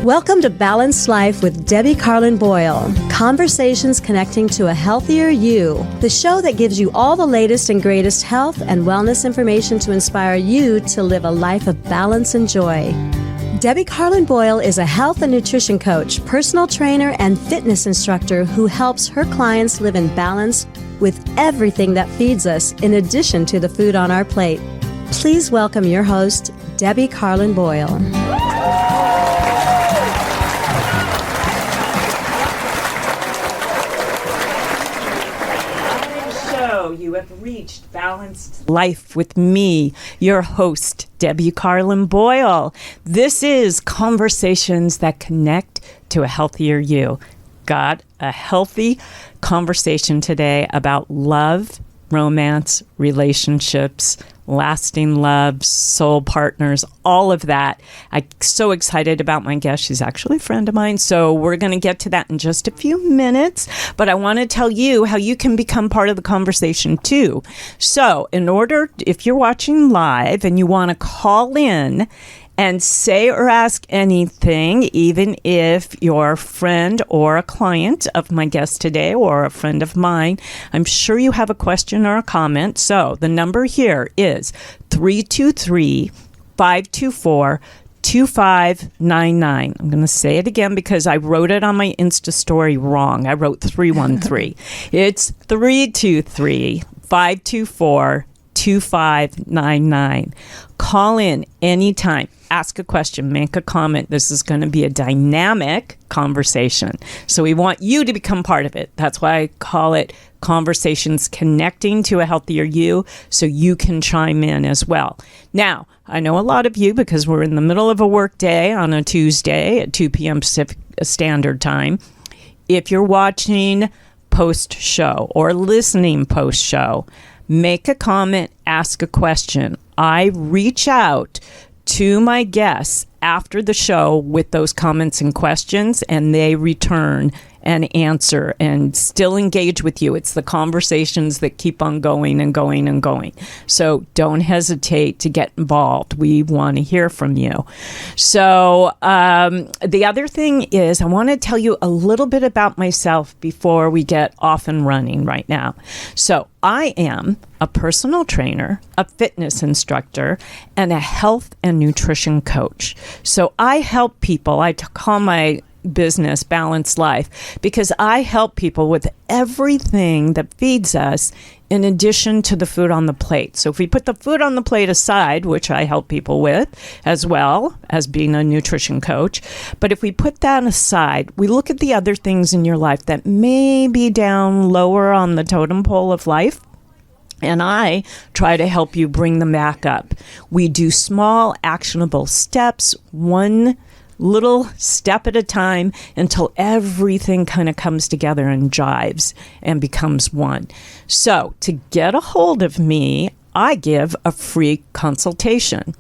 Welcome to Balanced Life with Debbie Carlin Boyle. Conversations connecting to a healthier you. The show that gives you all the latest and greatest health and wellness information to inspire you to live a life of balance and joy. Debbie Carlin Boyle is a health and nutrition coach, personal trainer, and fitness instructor who helps her clients live in balance with everything that feeds us, in addition to the food on our plate. Please welcome your host, Debbie Carlin Boyle. You have reached Balanced Life with me, your host, Debbie Carlin Boyle. This is Conversations that Connect to a Healthier You. Got a healthy conversation today about love, romance, relationships, lasting love, soul partners, all of that. I'm so excited about my guest. She's actually a friend of mine, so we're going to get to that in just a few minutes. But I want to tell you how you can become part of the conversation too. So if you're watching live and you want to call in and say or ask anything, even if you're a friend or a client of my guest today or a friend of mine, I'm sure you have a question or a comment. So the number here is 323-524-2599. I'm going to say it again because I wrote it on my Insta story wrong. I wrote 313. It's 323-524-2599. Call in anytime. Ask a question, make a comment. This is going to be a dynamic conversation. So we want you to become part of it. That's why I call it Conversations Connecting to a Healthier You, so you can chime in as well. Now, I know a lot of you, because we're in the middle of a work day on a Tuesday at 2 p.m. Pacific Standard Time. If you're watching post-show or listening post-show, make a comment, ask a question. I reach out to my guests after the show with those comments and questions, and they return and answer and still engage with you. It's the conversations that keep on going and going and going. So don't hesitate to get involved. We want to hear from you. So the other thing is, I want to tell you a little bit about myself before we get off and running right now. So I am a personal trainer, a fitness instructor, and a health and nutrition coach. So I help people. I call my business Balanced Life because I help people with everything that feeds us in addition to the food on the plate. So if we put the food on the plate aside, which I help people with as well as being a nutrition coach, but if we put that aside, we look at the other things in your life that may be down lower on the totem pole of life, and I try to help you bring them back up. We do small, actionable steps, one little step at a time, until everything kind of comes together and jives and becomes one. So to get a hold of me, I give a free consultation.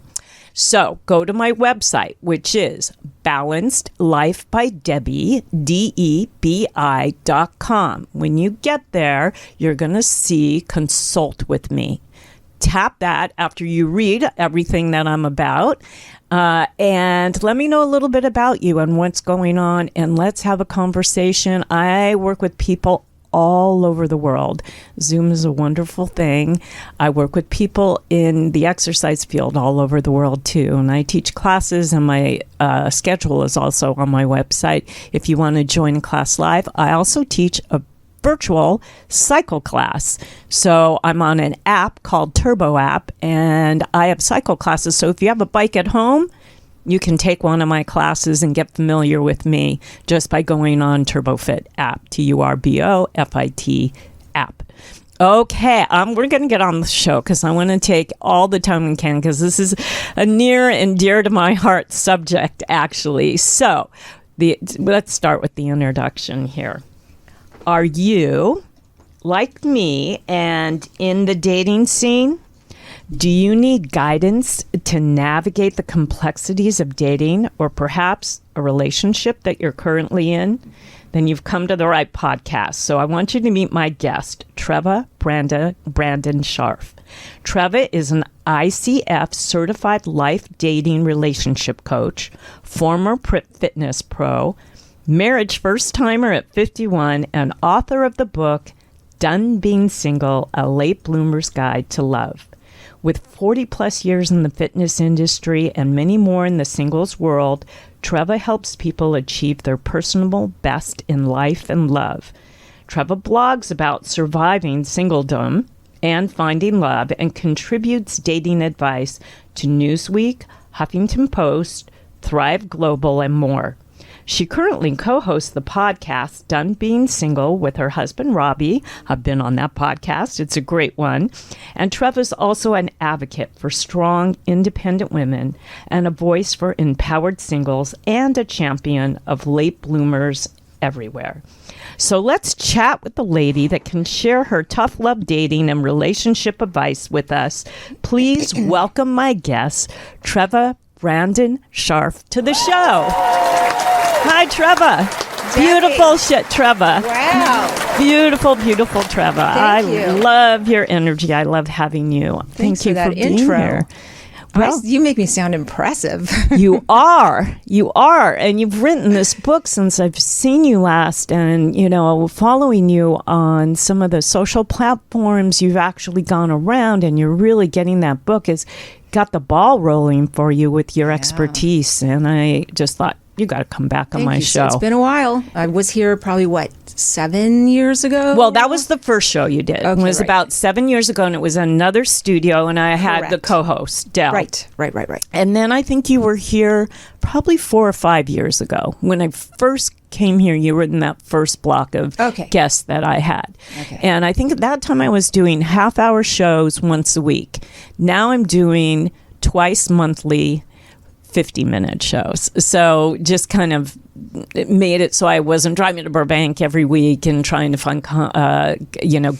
So go to my website, which is balancedlifebydebbie.com. When you get there, you're going to see Consult with Me. Tap that after you read everything that I'm about, and let me know a little bit about you and what's going on, and let's have a conversation. I work with people all over the world. Zoom is a wonderful thing. I work with people in the exercise field all over the world too, and I teach classes, and my schedule is also on my website if you want to join a class live. I also teach a virtual cycle class. So I'm on an app called Turbo app, and I have cycle classes. So if you have a bike at home, you can take one of my classes and get familiar with me just by going on TurboFit app, TURBOFIT app. Okay, we're going to get on the show because I want to take all the time we can, because this is a near and dear to my heart subject, actually. So let's start with the introduction here. Are you, like me, and in the dating scene? Do you need guidance to navigate the complexities of dating, or perhaps a relationship that you're currently in? Then you've come to the right podcast. So I want you to meet my guest, Treva Brandon Scharf. Treva is an ICF certified life dating relationship coach, former fitness pro, marriage first timer at 51, and author of the book Done Being Single, A Late Bloomer's Guide to Love. With 40 plus years in the fitness industry and many more in the singles world, Treva helps people achieve their personal best in life and love. Treva blogs about surviving singledom and finding love and contributes dating advice to Newsweek, Huffington Post, Thrive Global, and more. She currently co-hosts the podcast Done Being Single with her husband, Robbie. I've been on that podcast. It's a great one. And Treva's also an advocate for strong, independent women and a voice for empowered singles and a champion of late bloomers everywhere. So let's chat with the lady that can share her tough love dating and relationship advice with us. Please welcome my guest, Treva Brandon Scharf, to the show. Hi, Treva. Beautiful shit, Treva. Wow. Beautiful, beautiful Treva. Thank you. Love your energy. I love having you. Thanks Thank you for that for being intro. here. Well, You make me sound impressive. you are. You are. And you've written this book since I've seen you last. And, you know, following you on some of the social platforms, you've actually gone around and you're really getting that book has got the ball rolling for you with your expertise. And I just thought, you got to come back on Thank my you. show. So it's been a while. I was here probably, 7 years ago? Well, that was the first show you did. Okay, It was right. about 7 years ago, and it was another studio, and I had the Correct. co-host, Del. Right. And then I think you were here probably 4 or 5 years ago. When I first came here, you were in that first block of Okay. guests that I had. Okay. And I think at that time I was doing half-hour shows once a week. Now I'm doing twice monthly 50-minute shows. So just kind of it made it so I wasn't driving to Burbank every week and trying to find,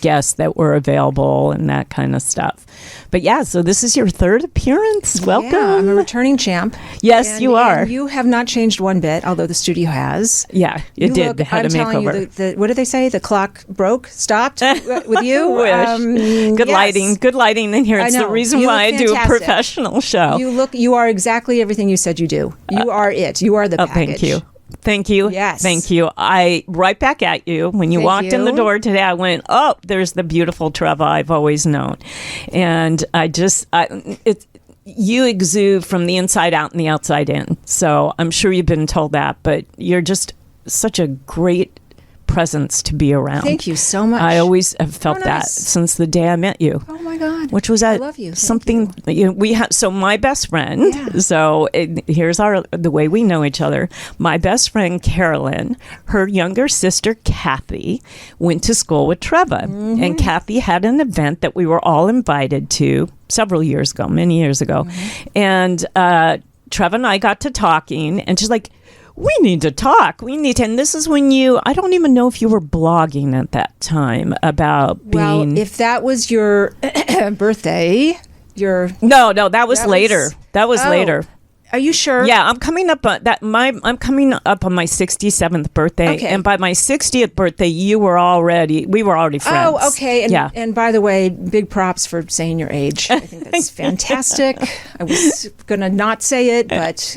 guests that were available and that kind of stuff. But yeah, so this is your third appearance. Welcome. Yeah, I'm a returning champ. Yes, you are. And you have not changed one bit, although the studio has. Yeah, it You did. look- They had I'm a telling makeover. you, the what did they say? The clock stopped with you? Wish. Good yes. lighting. Good lighting in here. I It's the know. reason You why I look do a fantastic. professional show. You are exactly everything you said you do. You are it. You are the package. Thank you. Thank you. Yes. Thank you. I right back at you. When you Thank walked in the you. door today, I went, oh, there's the beautiful Treva I've always known. And you exude from the inside out and the outside in. So I'm sure you've been told that, but you're just such a great presence to be around. Thank you so much. I always have felt Oh, that nice. since the day I met you. Oh my God. Which was I love you. Thank something we had. So my best friend. Yeah. So here's the way we know each other. My best friend Carolyn, her younger sister Kathy, went to school with Treva, and Kathy had an event that we were all invited to several years ago, many years ago, and Treva and I got to talking, and she's like, we need to talk. And this is when I don't even know if you were blogging at that time about being. Well, if that was your birthday, No, that was That later. was- That was Oh. later. Are you sure? Yeah, I'm coming up on that. I'm coming up on my 67th birthday, Okay. and by my 60th birthday, we were already friends. Oh, okay. And, yeah. and by the way, big props for saying your age. I think that's fantastic. I was going to not say it, but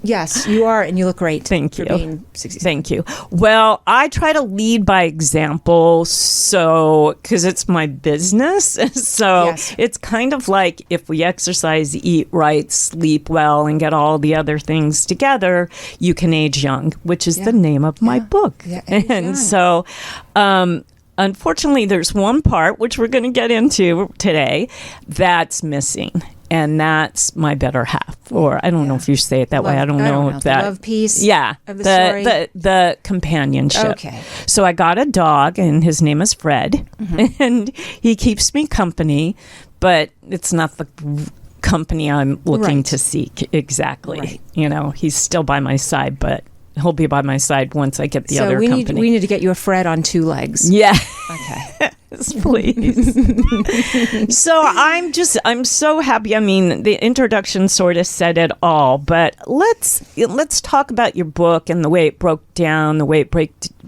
yes, you are, and you look great. Thank for you. Being 67. Thank you. Well, I try to lead by example, because it's my business. So Yes. it's kind of like if we exercise, eat right, sleep well, and get all the other things together, you can age young, which is the name of my book. Yeah, age young. And so, unfortunately, there's one part, which we're going to get into today, that's missing. And that's my better half, or I don't know if you say it that way. I don't know if the that love piece. yeah, of the story. the companionship. Okay. So I got a dog, and his name is Fred, Mm-hmm. and he keeps me company, but it's not the company I'm looking Right. to seek exactly. Right. You know, he's still by my side, but he'll be by my side once I get the other we company. we need to get you a Fred on 2 legs. Yeah. Okay. Yes, please. So I'm so happy. I mean, the introduction sort of said it all, but let's talk about your book and the way it broke down, the way it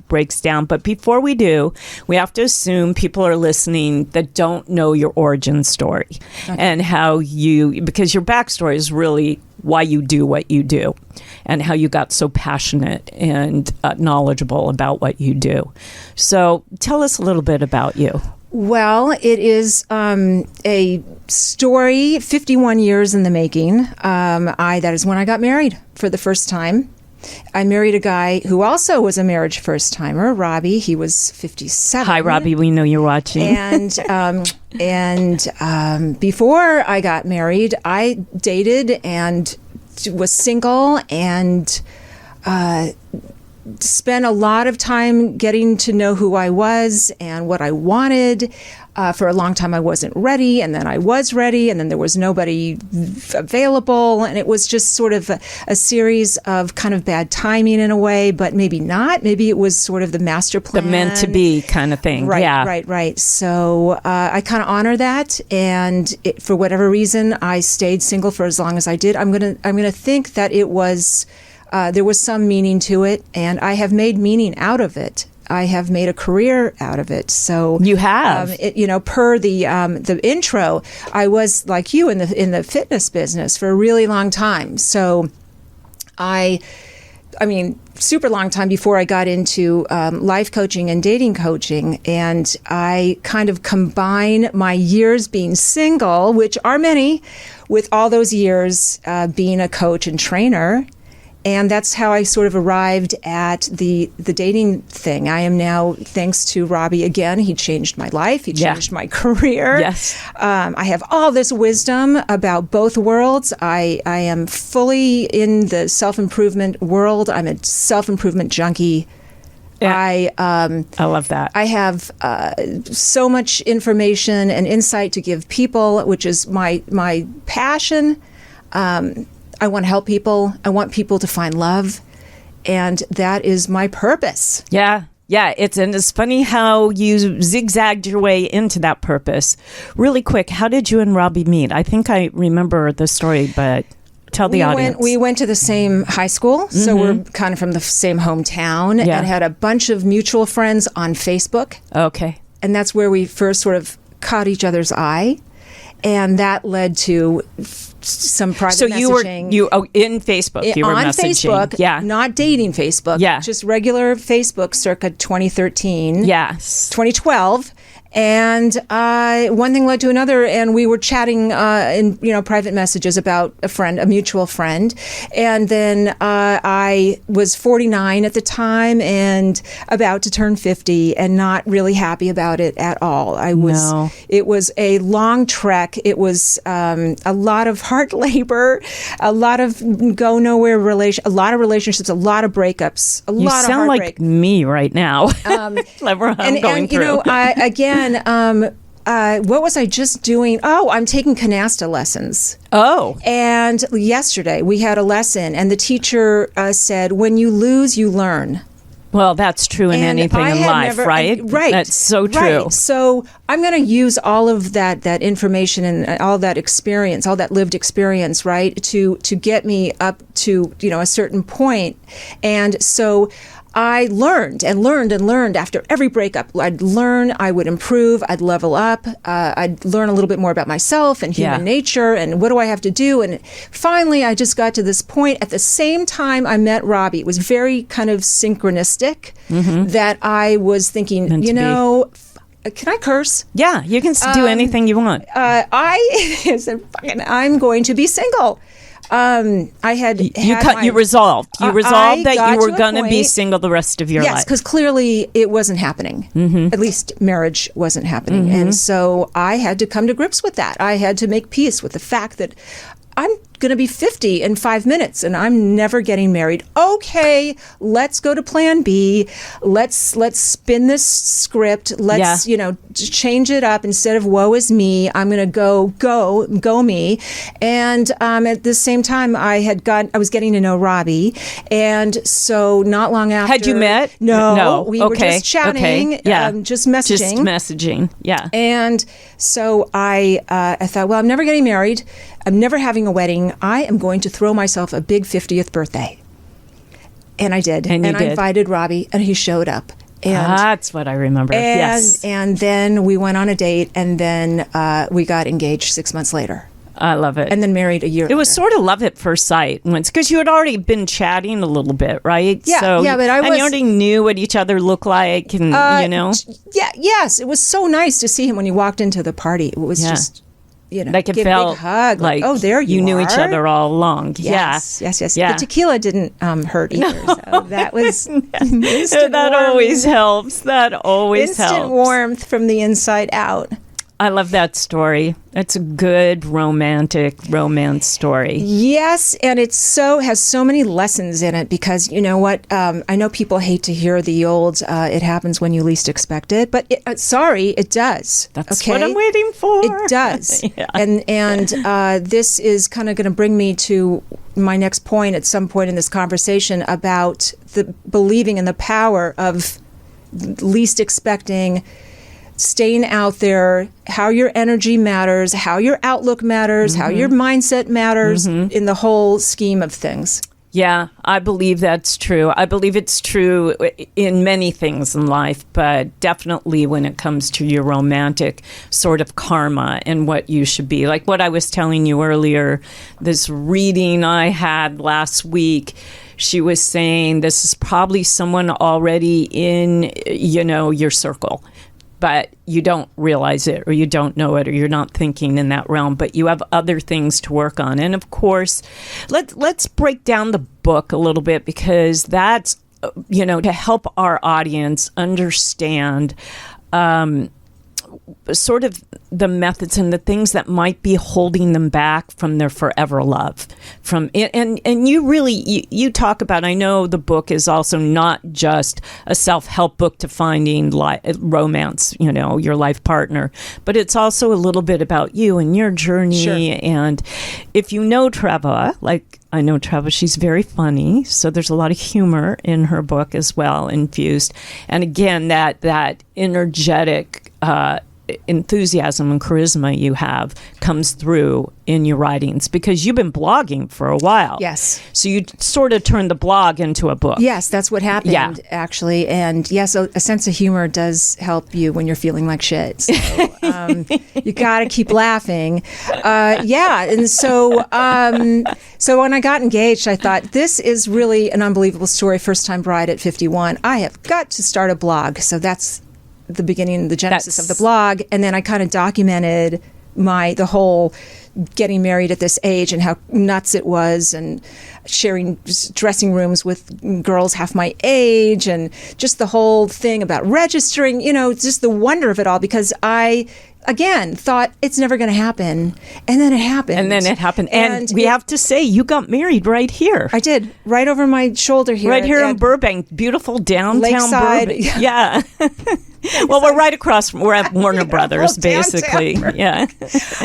breaks down. But before we do, we have to assume people are listening that don't know your origin story and how because your backstory is really why you do what you do and how you got so passionate and knowledgeable about what you do. So tell us a little bit about you. Well, it is a story 51 years in the making. That is when I got married for the first time. I married a guy who also was a marriage first-timer, Robbie. He was 57. Hi, Robbie. We know you're watching. And before I got married, I dated and was single and spent a lot of time getting to know who I was and what I wanted. For a long time, I wasn't ready, and then I was ready, and then there was nobody available, and it was just sort of a series of kind of bad timing in a way, but maybe not. Maybe it was sort of the master plan. The meant to be kind of thing. Right, yeah. right. So I kind of honor that, and for whatever reason, I stayed single for as long as I did. I'm gonna think that it was there was some meaning to it, and I have made meaning out of it. I have made a career out of it. So you have, per the intro, I was like you in the fitness business for a really long time. So I mean, super long time before I got into life coaching and dating coaching. And I kind of combine my years being single, which are many, with all those years being a coach and trainer. And that's how I sort of arrived at the dating thing. I am now, thanks to Robbie again, he changed my life. He changed my career. Yes. I have all this wisdom about both worlds. I am fully in the self-improvement world. I'm a self-improvement junkie. Yeah. I love that. I have so much information and insight to give people, which is my passion. I want to help people. I want people to find love. And that is my purpose. Yeah. Yeah. It's funny how you zigzagged your way into that purpose. Really quick, how did you and Robbie meet? I think I remember the story, but tell the audience. We went to the same high school, so we're kind of from the same hometown, and had a bunch of mutual friends on Facebook. Okay. And that's where we first sort of caught each other's eye. And that led to some private messaging. You were in Facebook. You were on messaging. Facebook, not dating Facebook. Just regular Facebook circa 2013. Yes. 2012. And one thing led to another, and we were chatting in private messages about a mutual friend. And then I was 49 at the time and about to turn 50, and not really happy about it at all. It was a long trek. It was a lot of hard labor, a lot of go nowhere a lot of relationships, a lot of breakups, a lot of heartbreak. You sound like me right now. I'm going through. What was I just doing? Oh, I'm taking canasta lessons. Oh. And yesterday we had a lesson, and the teacher said, when you lose, you learn. Well, that's true in anything in life, right? Right. That's so true. Right. So I'm going to use all of that information and all that experience, all that lived experience, right, to get me up to, a certain point. And so I learned and learned and learned after every breakup. I'd learn, I would improve, I'd level up, I'd learn a little bit more about myself and human nature and what do I have to do. And finally, I just got to this point. At the same time I met Robbie, it was very kind of synchronistic that I was thinking, can I curse? Yeah, you can do anything you want. I said, I'm going to be single. You resolved. You resolved that you were going to be single the rest of your life. Yes, because clearly it wasn't happening. At least marriage wasn't happening. And so I had to come to grips with that. I had to make peace with the fact that I'm going to be 50 in 5 minutes and I'm never getting married. Okay, let's go to plan B. Let's spin this script. Let's, change it up. Instead of woe is me, I'm going to go me. And at the same time, I was getting to know Robbie. And so not long after. Had you met? No. We were just chatting, just messaging. Just messaging, yeah. And so I thought, well, I'm never getting married. I'm never having a wedding. I am going to throw myself a big 50th birthday. And I did. And I invited Robbie, and he showed up. And that's what I remember. Yes. And then we went on a date, and then we got engaged 6 months later. I love it. And then married a year later. It was sort of love at first sight once, because you had already been chatting a little bit, right? Yeah, so, but and you already knew what each other looked like, and Yes, it was so nice to see him when he walked into the party. It was just, like it give felt a big hug, like oh, there you knew are. each other all along. Yes. Yeah. The tequila didn't hurt either, so that was that always helps. That always helps. Instant warmth from the inside out. I love that story. It's a good romance story. Yes, and it has so many lessons in it because you know what? I know people hate to hear the old "it happens when you least expect it," but it does. That's what I'm waiting for. It does, yeah. And this is kind of going to bring me to my next point at some point in this conversation about the believing in the power of least expecting. Staying out there, how your energy matters, how your outlook matters, how your mindset matters in the whole scheme of things. Yeah, I believe that's true. I believe it's true in many things in life, but definitely when it comes to your romantic sort of karma and what you should be. Like what I was telling you earlier, this reading I had last week, she was saying this is probably someone already in, your circle. But you don't realize it or you don't know it or you're not thinking in that realm, but you have other things to work on. And of course, let's break down the book a little bit because that's, to help our audience understand sort of the methods and the things that might be holding them back from their forever love. And you really, you talk about, I know the book is also not just a self-help book to finding romance, your life partner, but it's also a little bit about you and your journey. Sure. And if you know Treva, like I know Treva, she's very funny. So there's a lot of humor in her book as well, infused. And again, that energetic enthusiasm and charisma you have comes through in your writings because you've been blogging for a while. Yes. So you sort of turned the blog into a book. Yes, that's what happened, actually. And yes, a sense of humor does help you when you're feeling like shit. So you got to keep laughing. And so when I got engaged, I thought, this is really an unbelievable story. First time bride at 51. I have got to start a blog. So that's the beginning, the genesis of the blog. And then I kind of documented the whole getting married at this age and how nuts it was and sharing dressing rooms with girls half my age and just the whole thing about registering, just the wonder of it all because I, again, thought it's never going to happen. And then it happened. And we have to say, you got married right here. I did. Right over my shoulder here. Right here in Burbank. Beautiful downtown Lakeside. Burbank. Yeah. Well, we're right across we're at Warner Brothers, basically. Yeah.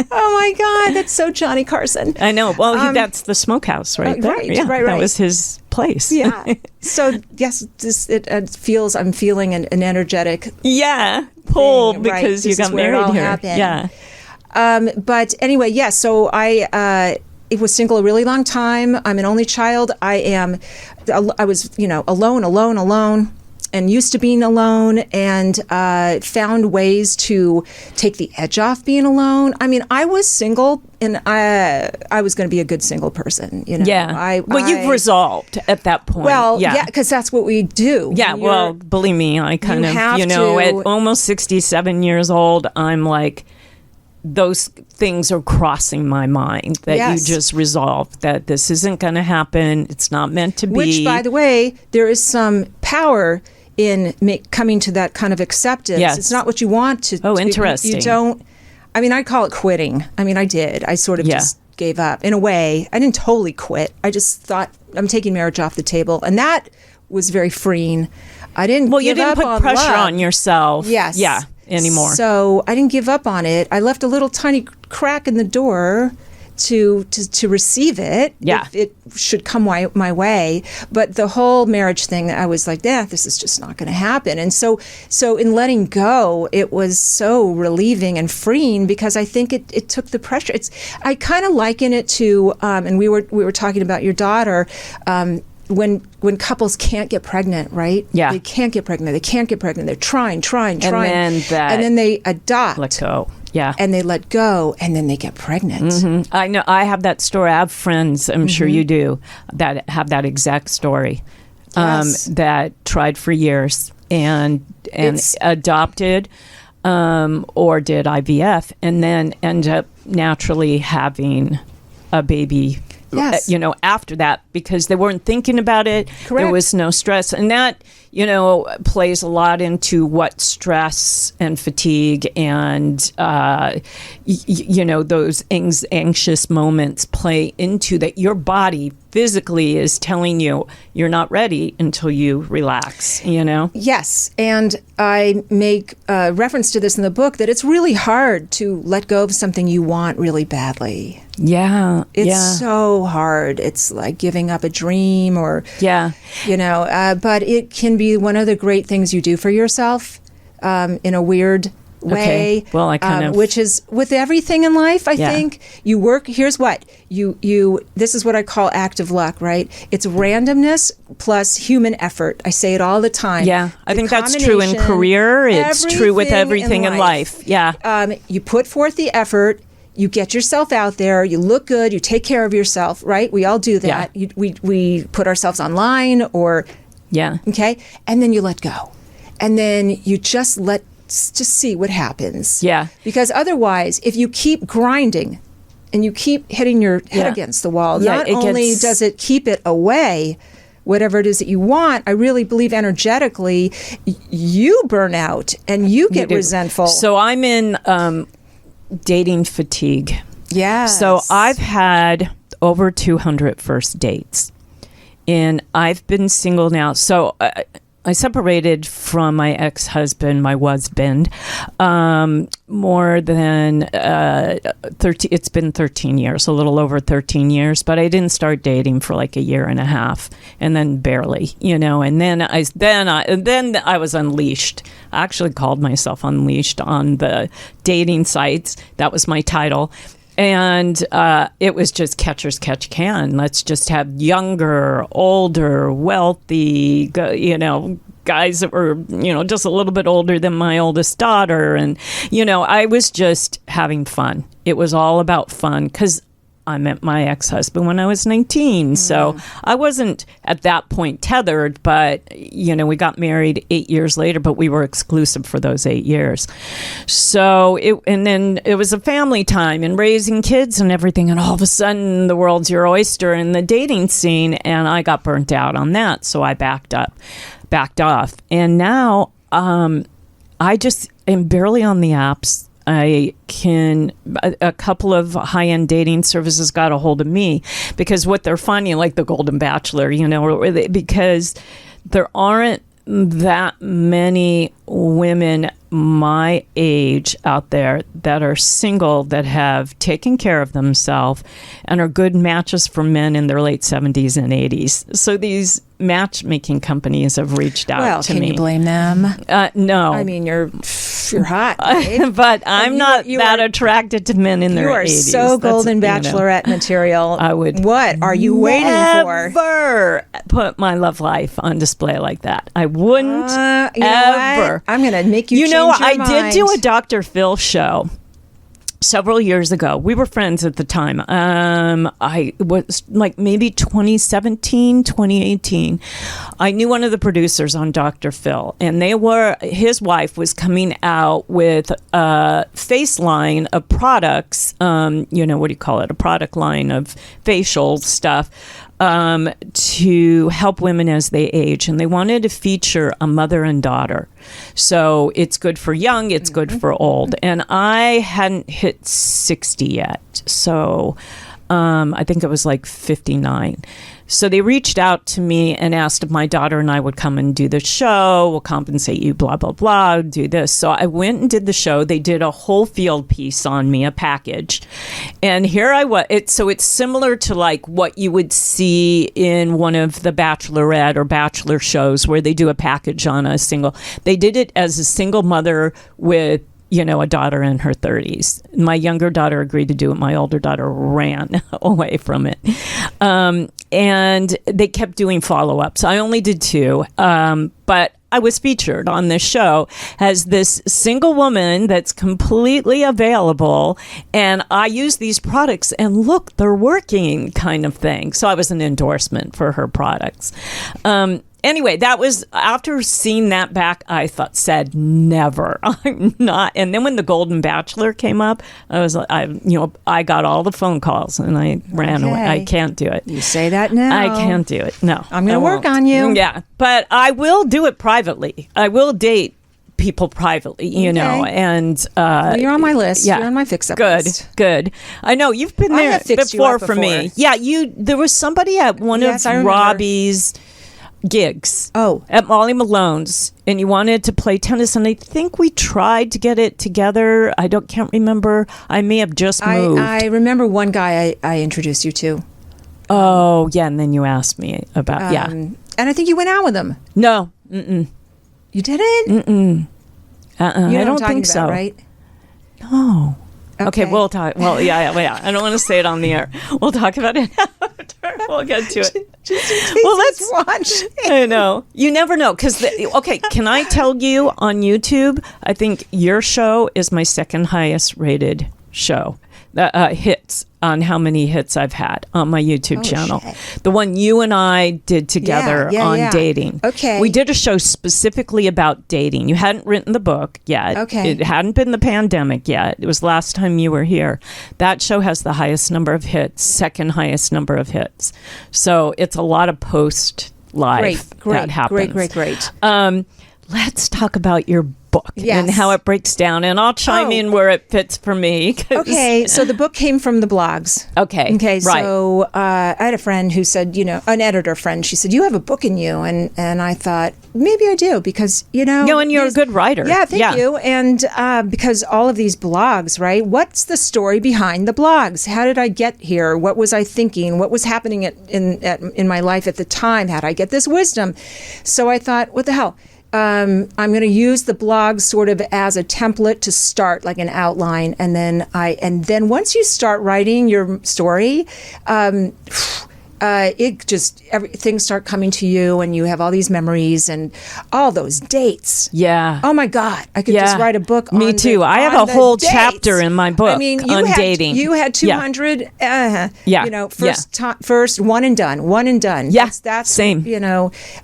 Oh my God, that's so Johnny Carson. I know. Well, that's the smokehouse right there. Right, yeah, right. That was his place. Yeah. So yes, it feels I'm feeling an energetic pull thing, because you got married here. Happened. Yeah. But anyway, yes. So I was single a really long time. I'm an only child. I was alone. And used to being alone and found ways to take the edge off being alone. I mean, I was single and I was going to be a good single person. Yeah. You've resolved at that point. Well, yeah, because that's what we do. Yeah, well, believe me, I kind of, at almost 67 years old, I'm like, those things are crossing my mind that you just resolved that this isn't going to happen. It's not meant to be. Which, by the way, there is some power in coming to that kind of acceptance. Yes. It's not what you want to. Oh, interesting. You don't. I mean, I call it quitting. I mean, I did. I sort of just gave up. In a way, I didn't totally quit. I just thought, I'm taking marriage off the table. And that was very freeing. I didn't Well, you give didn't up put on pressure love. on yourself. Yes. Yeah, anymore. So I didn't give up on it. I left a little tiny crack in the door to receive it. Yeah. If it should come my way. But the whole marriage thing, I was like, this is just not going to happen. And so in letting go, it was so relieving and freeing because I think it took the pressure. I kind of liken it to, and we were talking about your daughter, when couples can't get pregnant, right? Yeah. They can't get pregnant. They can't get pregnant. They're trying. And then they adopt. Let go. Yeah. And they let go, and then they get pregnant. Mm-hmm. I know. I have that story. I have friends, I'm sure you do, that have that exact story. Yes. That tried for years and It's- adopted or did IVF and then end up naturally having a baby. Yes. After that, because they weren't thinking about it. There Correct. was no stress. And that, plays a lot into what stress and fatigue and, those anxious moments play into that. Your body physically is telling you you're not ready until you relax, Yes, and I make reference to this in the book that it's really hard to let go of something you want really badly. Yeah. It's so hard. It's like giving up a dream or, Yeah. but it can be one of the great things you do for yourself in a weird way. Okay. Well, I kind of... which is with everything in life, I Yeah. think. You work, here's what, this is what I call active luck, right? It's randomness plus human effort. I say it all the time. Yeah. I The think that's true in combination, career. It's true with everything in life. Yeah. You put forth the effort. You get yourself out there. You look good. You take care of yourself, right? We all do that. Yeah. We put ourselves online or, Yeah. okay? And then you let go. And then you just see what happens. Yeah. Because otherwise, if you keep grinding and you keep hitting your head against the wall, Yeah, not it only gets- does it keep it away, whatever it is that you want, I really believe energetically, you burn out and you get do. resentful. So I'm in dating fatigue. Yes. So I've had over 200 first dates, and I've been single now. So I separated from my ex-husband, my husband, more than 13. It's been 13 years, a little over 13 years. But I didn't start dating for like a year and a half, and then barely, And then I was unleashed. I actually called myself Unleashed on the dating sites. That was my title. And it was just catchers catch can. Let's just have younger, older, wealthy, guys that were, just a little bit older than my oldest daughter. And, I was just having fun. It was all about fun because I met my ex-husband when I was 19. So I wasn't at that point tethered, but, we got married 8 years later, but we were exclusive for those 8 years. So then it was a family time and raising kids and everything. And all of a sudden the world's your oyster in the dating scene. And I got burnt out on that. So I backed off. And now I just am barely on the apps. A couple of high-end dating services got a hold of me because what they're finding, like the Golden Bachelor, because there aren't that many women my age out there that are single, that have taken care of themselves and are good matches for men in their late 70s and 80s. So these matchmaking companies have reached out to me. Can you blame them? No. I mean, you're hot, right? But I'm not that attracted to men in their 80s. You are so Golden Bachelorette material. I would. What are you waiting for? Never put my love life on display like that. I wouldn't you know ever. what? I'm going to make you change your I mind. did do a Dr. Phil show several years ago. We were friends at the time. I was like maybe 2017, 2018. I knew one of the producers on Dr. Phil, and his wife was coming out with a face line of products. What do you call it? A product line of facial stuff. To help women as they age. And they wanted to feature a mother and daughter. So it's good for young, it's good for old. And I hadn't hit 60 yet. So I think it was like 59. So they reached out to me and asked if my daughter and I would come and do the show. We'll compensate you, blah, blah, blah, do this. So I went and did the show. They did a whole field piece on me, a package. And here I was. So it's similar to like what you would see in one of the Bachelorette or Bachelor shows where they do a package on a single. They did it as a single mother with a daughter in her 30s. My younger daughter agreed to do it. My older daughter ran away from it. And they kept doing follow-ups. I only did 2. But I was featured on this show as this single woman that's completely available. And I use these products and look, they're working kind of thing. So I was an endorsement for her products. Anyway, that was after seeing that back, I said, never. I'm not. And then when the Golden Bachelor came up, I was like, I got all the phone calls and I ran away. I can't do it. You say that now. I can't do it. No. I'm going to work on you. Yeah. But I will do it privately. I will date people privately, and well, you're on my list. Yeah. You're on my fix-up list. Good. I know you've been there before for me. Yeah, there was somebody at one of Robbie's gigs at Molly Malone's, and you wanted to play tennis, and I think we tried to get it together. Can't remember. I may have just moved. I remember one guy I introduced you to. Oh, yeah, and then you asked me about, and I think you went out with him. No. Mm-mm. You didn't? Mm-mm. I don't think so. Right? No. Okay, we'll talk. Well, yeah. I don't want to say it on the air. We'll talk about it after. We'll get to it. Well, let's watch. I know. You never know. Can I tell you on YouTube, I think your show is my second highest rated show. Hits on how many hits I've had on my YouTube channel. Shit. The one you and I did together on dating. Okay. We did a show specifically about dating. You hadn't written the book yet. Okay. It hadn't been the pandemic yet. It was last time you were here. That show has the highest number of hits, second highest number of hits. So it's a lot of post-life that happens. Great. Let's talk about your book and how it breaks down, and I'll chime in where it fits for me. Okay, so the book came from the blogs. Okay, right. So I had a friend who said, an editor friend, she said, you have a book in you, and I thought, maybe I do, because, and you're a good writer. Yeah, thank you. And because all of these blogs, right, what's the story behind the blogs? How did I get here? What was I thinking? What was happening in my life at the time? How did I get this wisdom? So I thought, what the hell? I'm going to use the blog sort of as a template to start, like an outline, and then once you start writing your story, things start coming to you, and you have all these memories and all those dates. Yeah. Oh my God, I could just write a book. Me too. I have a whole chapter in my book on dating. You had 200. First one and done. Yeah, that's same.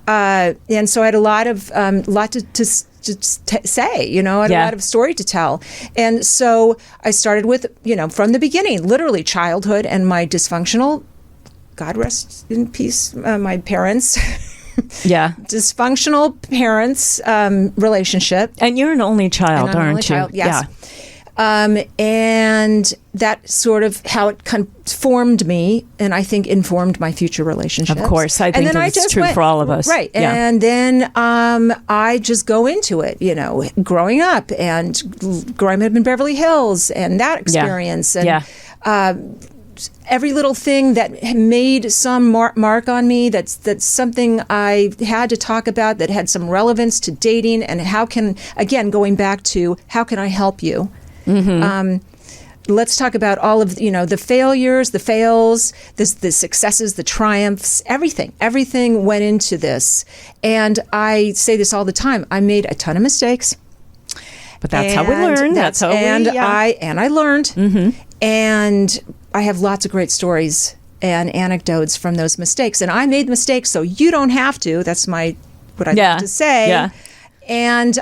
And so I had a lot to say, I had a lot of story to tell. And so I started with, from the beginning, literally childhood and my dysfunctional, God rest in peace, my parents. Dysfunctional parents relationship. And you're an only child, aren't you? Child, yes. Yeah. And that sort of how it formed me, and I think informed my future relationships. Of course, I think it's true for all of us. Right. Yeah. And then I just go into it, growing up and growing up in Beverly Hills and that experience. And every little thing that made some mark on me, that's something I had to talk about that had some relevance to dating, and going back to how can I help you? Mm-hmm. Let's talk about all of the failures, the fails, the successes, the triumphs, everything. Everything went into this, and I say this all the time. I made a ton of mistakes, but that's how we learn. I learned, mm-hmm. and I have lots of great stories and anecdotes from those mistakes. And I made mistakes, so you don't have to. That's what I like to say. Yeah. And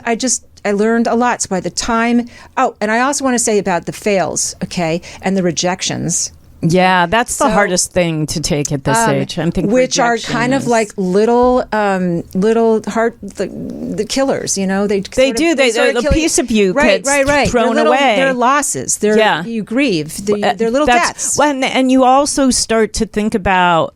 I learned a lot. So by the time, and I also want to say about the fails, okay, and the rejections. Yeah, that's the hardest thing to take at this age. I'm thinking which are rejection kind of is- like little heart the killers. You know, they They do. They sort of a kill you. piece of you right, gets thrown they're away. They're losses. You grieve. They're little deaths. Well, and you also start to think about,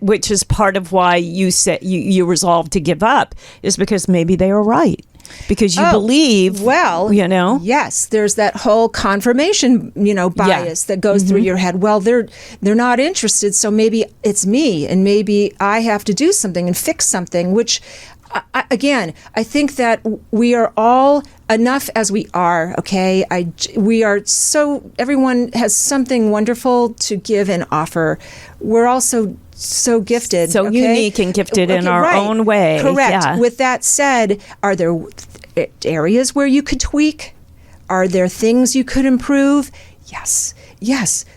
which is part of why you said you resolved to give up, is because maybe they were right. Because you believe, yes, there's that whole confirmation, bias that goes through your head. Well, they're not interested, so maybe it's me, and maybe I have to do something and fix something. Which, again, I think that we are all enough as we are. Okay, we are everyone has something wonderful to give and offer. We're also so gifted, so unique and gifted in our own way. Correct. Yeah. With that said, are there areas where you could tweak? Are there things you could improve? Yes.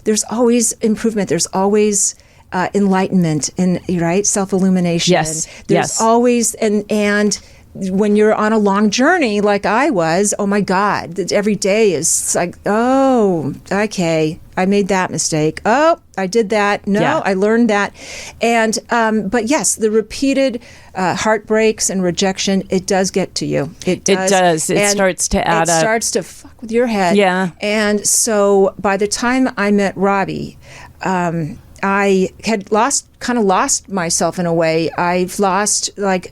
There's always improvement. There's always enlightenment and self-illumination. Yes. There's always and when you're on a long journey like I was, oh my God, every day is like, oh, okay, I made that mistake. Oh, I did that. No, I learned that. And, but yes, the repeated heartbreaks and rejection, it does get to you. It does. It starts to add up. It starts to fuck with your head. Yeah. And so by the time I met Robbie, I had kind of lost myself in a way. I've lost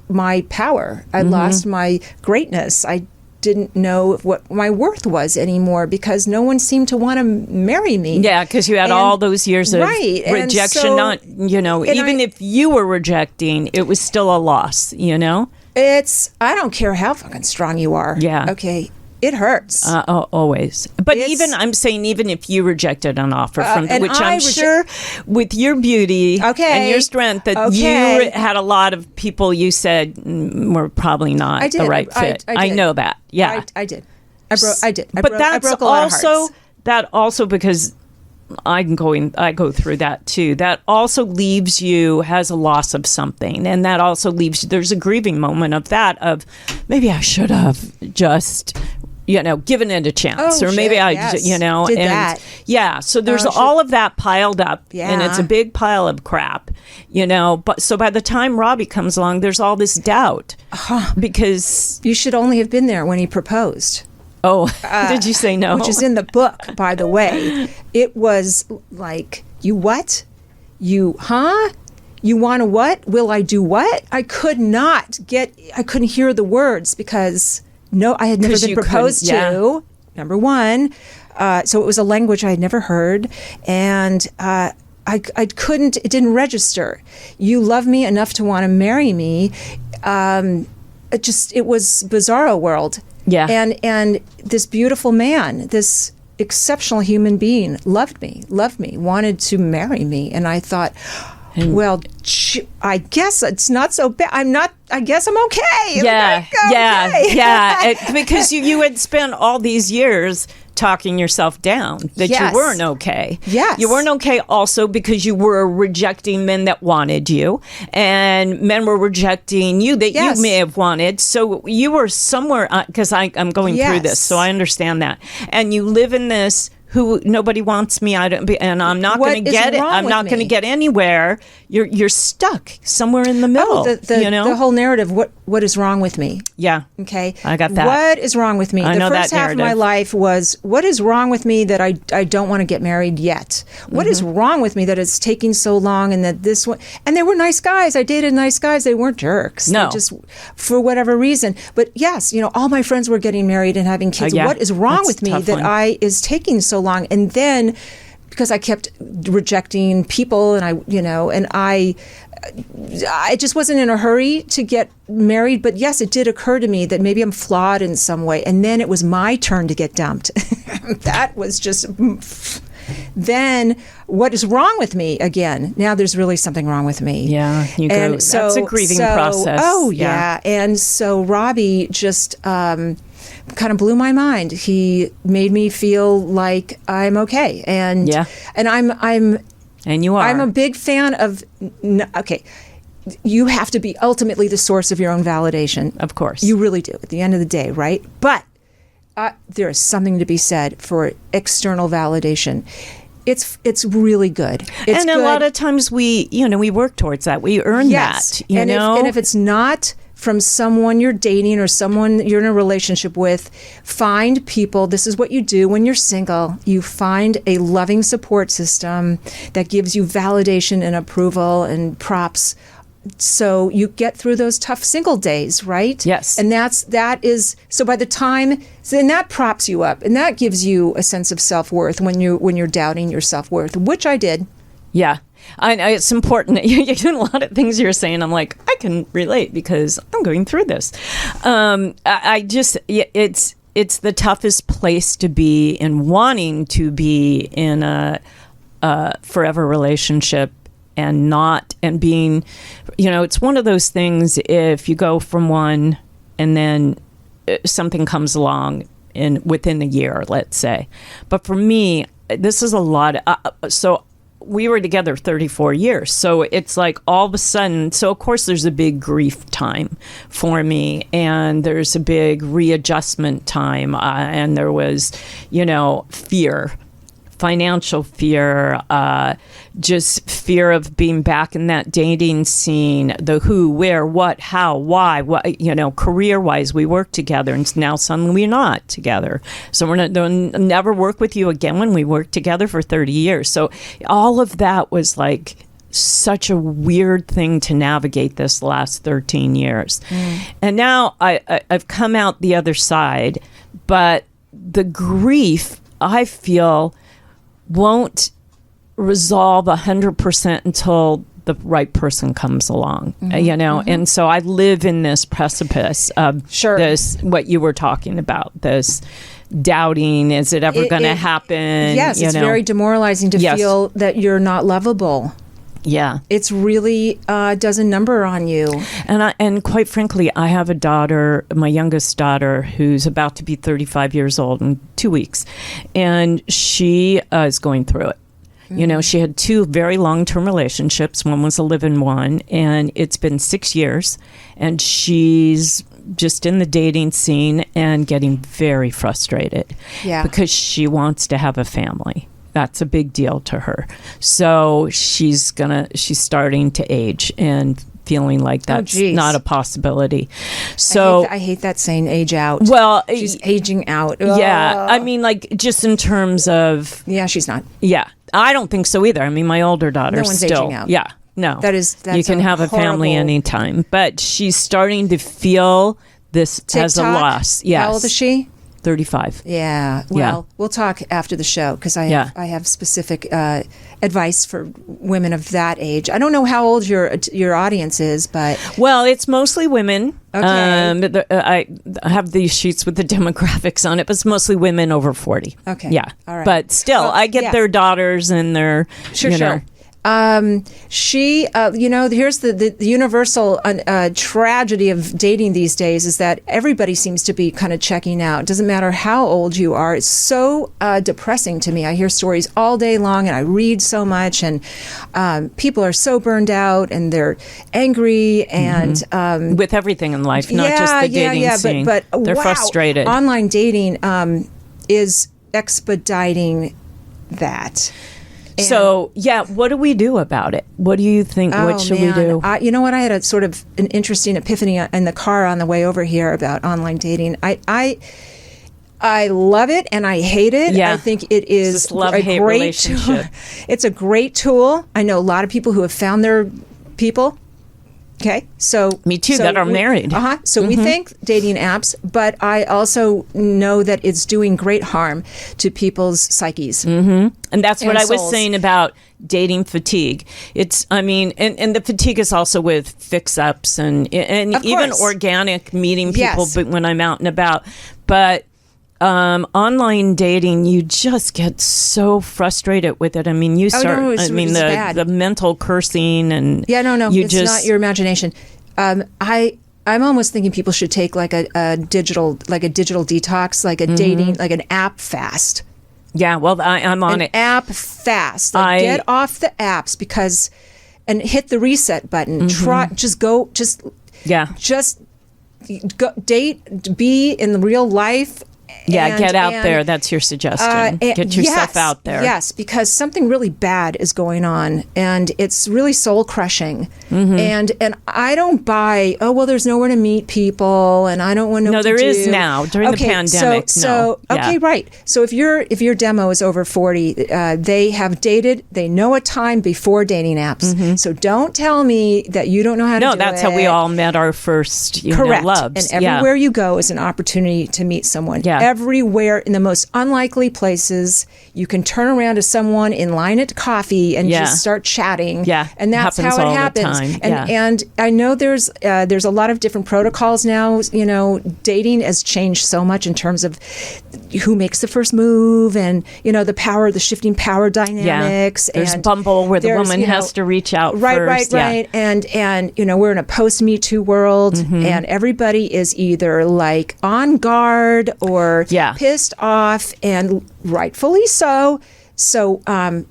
my power. I lost my greatness. I didn't know what my worth was anymore because no one seemed to want to marry me. Yeah, because you had all those years of rejection. So, even if you were rejecting, it was still a loss, I don't care how fucking strong you are. Yeah. Okay. It hurts. Always. But I'm saying if you rejected an offer from which I'm sure with your beauty and your strength that you had a lot of people you said were probably not the right fit. I know that. Yeah. I did. I did. I broke a lot of hearts. That also because I go through that too. That also leaves you as a loss of something, and that also leaves there's a grieving moment of maybe I should have just given it a chance, or maybe did that. Yeah. So there's all of that piled up, and it's a big pile of crap, But so by the time Robbie comes along, there's all this doubt because you should only have been there when he proposed. Oh, did you say no? Which is in the book, by the way. It was like, you what? You, huh? You want to what? Will I do what? I couldn't hear the words because, no, I had never been proposed to, number one. So it was a language I had never heard. And I couldn't, it didn't register. You love me enough to want to marry me. It was bizarro world. Yeah. And this beautiful man, this exceptional human being loved me, wanted to marry me. And I thought, well, I guess it's not so bad. I guess I'm okay. Because you had spent all these years talking yourself down that you weren't okay. Yes. You weren't okay also because you were rejecting men that wanted you, and men were rejecting you that you may have wanted. So you were somewhere, because I'm going through this, so I understand that. And you live in this, who nobody wants me, and I'm not going to get it. I'm not going to get anywhere. You're stuck somewhere in the middle. The whole narrative. What is wrong with me? Yeah. Okay. I got that. What is wrong with me? I know the first that half of my life was, what is wrong with me that I don't want to get married yet? What is wrong with me that it's taking so long, and that this one, and they were nice guys. I dated nice guys. They weren't jerks. No. They just for whatever reason. But yes, all my friends were getting married and having kids. What is wrong with me that is taking so long? And then because I kept rejecting people, and I just wasn't in a hurry to get married. But yes, it did occur to me that maybe I'm flawed in some way. And then it was my turn to get dumped. That was just, then what is wrong with me again? Now there's really something wrong with me. Yeah, that's a grieving process. Oh, yeah. And so Robbie just kind of blew my mind. He made me feel like I'm okay. And and you are. I'm a big fan of, you have to be ultimately the source of your own validation. Of course. You really do at the end of the day, right? But there is something to be said for external validation. it's really good. It's and a good. lot of times we work towards that. We earn that, you know? And if it's not from someone you're dating or someone you're in a relationship with, find people. This is what you do when you're single. You find a loving support system that gives you validation and approval and props, so you get through those tough single days, right? Yes. And that is so by the time, then that props you up and that gives you a sense of self-worth when you're doubting your self-worth, which I did. Yeah. It's important. You're doing a lot of things you're saying. I'm like, I can relate because I'm going through this. It's the toughest place to be in, wanting to be in a forever relationship and being, it's one of those things. If you go from one and then something comes along within a year, let's say. But for me, this is a lot. So we were together 34 years. So it's like all of a sudden, so of course there's a big grief time for me, and there's a big readjustment time. And there was, fear, financial fear, just fear of being back in that dating scene, the who, where, what, how, why, career-wise, we work together, and now suddenly we're not together. So they'll never work with you again when we worked together for 30 years. So all of that was like such a weird thing to navigate this last 13 years. And now I've come out the other side, but the grief, I feel, won't resolve 100% until the right person comes along, and so I live in this precipice of this, what you were talking about, this doubting, is it ever going to happen? Yes, it's very demoralizing to feel that you're not lovable. Yeah. It's really does a number on you. And quite frankly, I have a daughter, my youngest daughter, who's about to be 35 years old in 2 weeks. And she is going through it. She had 2 very long-term relationships. One was a live-in one, and it's been 6 years. And she's just in the dating scene and getting very frustrated. Yeah. Because she wants to have a family. That's a big deal to her. So she's starting to age and feeling like that's not a possibility. So I hate that saying, age out. Well, she's aging out. Yeah. I mean, like, just in terms of... Yeah, she's not. Yeah. I don't think so either. I mean, my older daughter's still... aging out. Yeah. No. That's you can have a family anytime. But she's starting to feel this as a loss. Yes. How old is she? 35. Yeah. Well, we'll talk after the show because I have specific advice for women of that age. I don't know how old your audience is, but it's mostly women. Okay. I have these sheets with the demographics on it, but it's mostly women over 40. Okay. Yeah. All right. But still, I get their daughters and their Sure. She, here's the universal tragedy of dating these days is that everybody seems to be kind of checking out. It doesn't matter how old you are. It's so depressing to me. I hear stories all day long and I read so much, and people are so burned out and they're angry and with everything in life, not just the dating scene. But they're frustrated. Online dating is expediting that. And so, what do we do about it? What do you think? What should we do? You know what? I had a sort of an interesting epiphany in the car on the way over here about online dating. I love it and I hate it. Yeah. I think it is love-hate great relationship. It's a great tool. I know a lot of people who have found their people. Okay, so me too. That are married. So we thank dating apps, but I also know that it's doing great harm to people's psyches. And that's what I was souls. saying about dating fatigue. It's, I mean, and the fatigue is also with fix-ups and even organic meeting people. Yes. But when I'm out and about, but. Online dating, you just get so frustrated with it. I mean, you start. The mental cursing and it's not your imagination. I'm almost thinking people should take like a digital detox, like a dating, like an app fast. Yeah, well, I'm on it. App fast. Get off the apps and hit the reset button. Just go date, be in real life. Get out there. That's your suggestion. Get yourself out there. Yes, because something really bad is going on, and it's really soul crushing. And I don't buy. Oh well, there's nowhere to meet people, and I don't want to. No, what to there do. is now during the pandemic. Okay, right. So if your demo is over 40, they have dated. They know a time before dating apps. So don't tell me that you don't know how to do it. No, that's how we all met our first Correct. loves. And everywhere you go is an opportunity to meet someone. Yeah. Everywhere, in the most unlikely places, you can turn around to someone in line at coffee and just start chatting. Yeah. And that's happens how it all happens. the time. And I know there's a lot of different protocols now. You know, dating has changed so much in terms of who makes the first move, and the shifting power dynamics. There's and Bumble where the woman has to reach out first. Right. And we're in a post-Me Too world, and everybody is either like on guard or pissed off, and rightfully so. So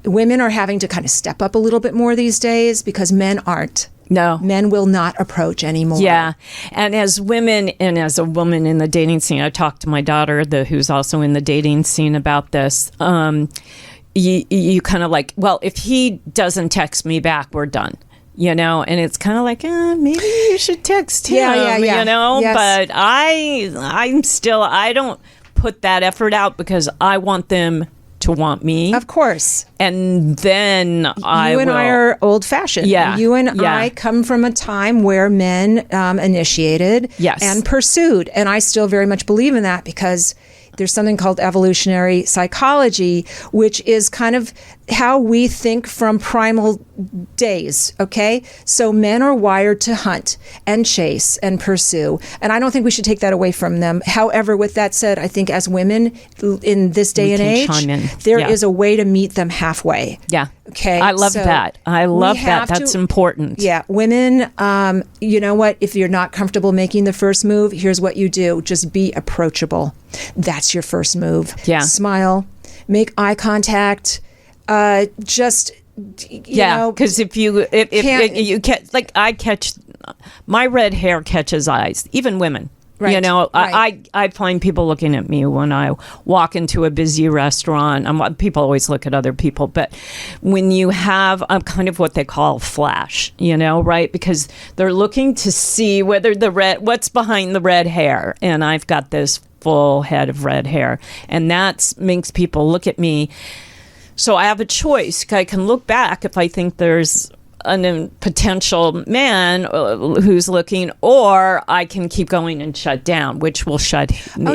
women are having to kind of step up a little bit more these days because men aren't. No. Men will not approach anymore. Yeah. And as women and as a woman in the dating scene, I talked to my daughter, who's also in the dating scene, about this. You kind of like, well, if he doesn't text me back, we're done. And it's kind of like, maybe you should text him, Yes. But I don't put that effort out because I want them to want me. Of course. And then I are old-fashioned. Yeah. You and I come from a time where men initiated and pursued. And I still very much believe in that because there's something called evolutionary psychology, which is kind of how we think from primal days, okay? So men are wired to hunt and chase and pursue, and I don't think we should take that away from them. However, with that said, I think as women in this day and age, there is a way to meet them halfway. Yeah. Okay. I love that. That's important. Yeah. Women, you know what? If you're not comfortable making the first move, here's what you do. Just be approachable. That's your first move. Yeah. Smile, make eye contact, because if you catch, like I catch, my red hair catches eyes, even women. Right. I find people looking at me when I walk into a busy restaurant. People always look at other people, but when you have kind of what they call flash, right? Because they're looking to see whether what's behind the red hair, and I've got this full head of red hair, and that makes people look at me. So I have a choice. I can look back if I think there's a potential man who's looking, or I can keep going and shut down, which will shut him,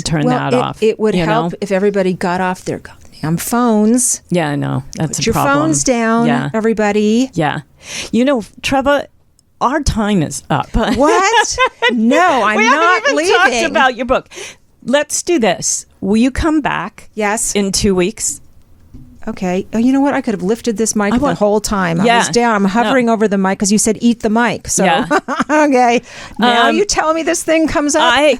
turn that off. It would help if everybody got off their goddamn phones. Yeah, I know. That's Put a problem. Your phones down, everybody. Yeah. Treva, our time is up. What? No, I'm not leaving. We haven't even talked about your book. Let's do this. Will you come back? Yes. In 2 weeks? Okay. Oh, you know what? I could have lifted this mic the whole time. Yeah. I was down. I'm hovering over the mic because you said eat the mic. So, okay. Now you tell me this thing comes up.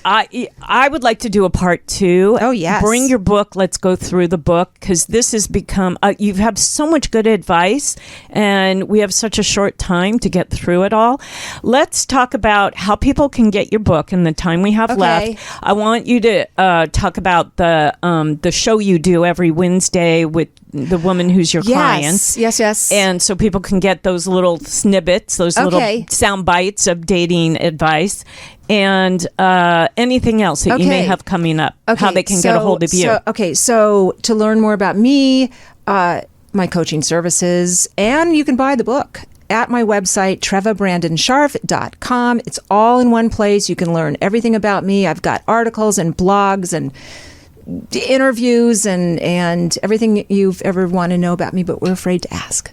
I would like to do a part 2. Oh, yes. Bring your book. Let's go through the book, because this has become, you have so much good advice, and we have such a short time to get through it all. Let's talk about how people can get your book in the time we have left. I want you to talk about the show you do every Wednesday with the woman who's your client. Yes. And so people can get those little snippets, those little sound bites of dating advice, and anything else that you may have coming up, how they can get a hold of you. So to learn more about me, my coaching services, and you can buy the book at my website, trevabrandonscharf.com. It's all in one place. You can learn everything about me. I've got articles and blogs and interviews and everything you've ever want to know about me, but we're afraid to ask.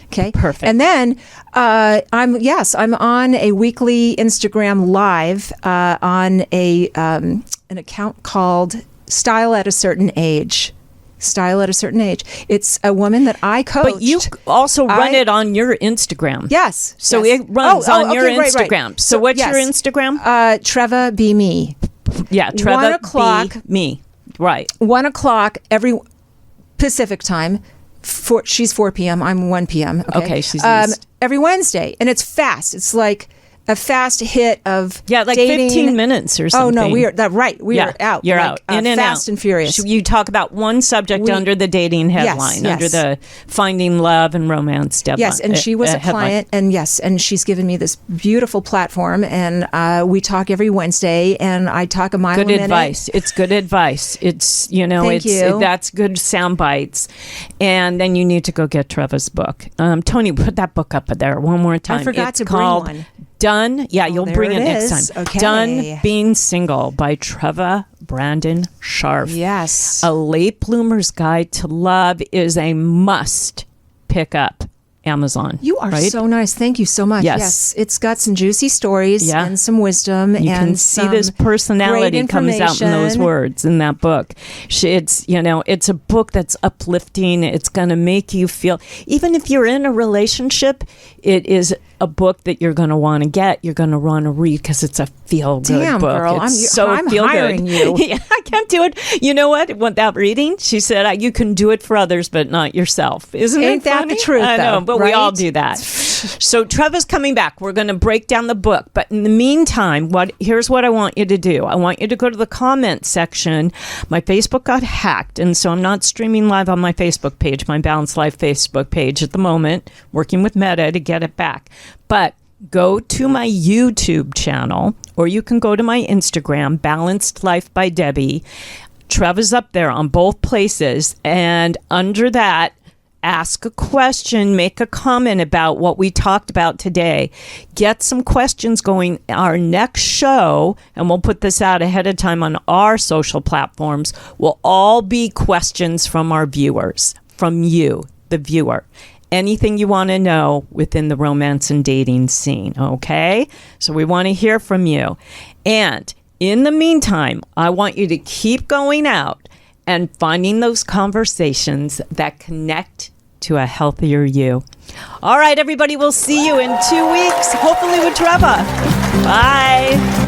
Okay. Perfect. And then I'm on a weekly Instagram live on an account called Style at a Certain Age. It's a woman that I coached. But you also run it on your Instagram. Yes. So it runs on your Instagram. Right. So what's your Instagram? Treva Be Me. Yeah, Treva 1 o'clock. Be Me. Right. 1 o'clock every Pacific time. She's 4 p.m. I'm 1 p.m. Okay, she's east. Every Wednesday, and it's fast. It's like a fast hit of like dating. 15 minutes or something. Oh no, we are out. You're like, out. In and fast out. and furious. You talk about one subject under the dating headline, under the finding love and romance deadline. Yes, and she was a client, and she's given me this beautiful platform, and we talk every Wednesday, and I talk a mile a minute. Good advice. It's good advice. It's Thank you. That's good sound bites, and then you need to go get Treva's book. Tony, put that book up there one more time. I forgot to bring one. Done. Yeah, you'll bring it next time. Okay. Done Being Single by Treva Brandon Scharf. Yes. A Late Bloomer's Guide to Love is a must pick up. Amazon. You are so nice. Thank you so much. Yes. It's got some juicy stories and some wisdom. You can see this personality comes out in those words in that book. It's a book that's uplifting. It's going to make you feel, even if you're in a relationship, it is a book that you're going to want to get. You're going to want to read because it's a feel-good book. Girl, it's I'm hiring you. Yeah, I can't do it. You know what? Without reading, she said, you can do it for others, but not yourself. Ain't that the truth? I know, but we all do that. So Treva's coming back. We're going to break down the book. But in the meantime, here's what I want you to do. I want you to go to the comment section. My Facebook got hacked, and so I'm not streaming live on my Facebook page, my Balanced Life Facebook page at the moment, working with Meta to get it back. But go to my YouTube channel, or you can go to my Instagram, Balanced Life by Debbie. Treva's up there on both places. And under that, ask a question, make a comment about what we talked about today. Get some questions going. Our next show, and we'll put this out ahead of time on our social platforms, will all be questions from our viewers, from you, the viewer. Anything you want to know within the romance and dating scene, okay? So we want to hear from you. And in the meantime, I want you to keep going out and finding those conversations that connect to a healthier you. All right, everybody, we'll see you in 2 weeks, hopefully with Treva. Bye.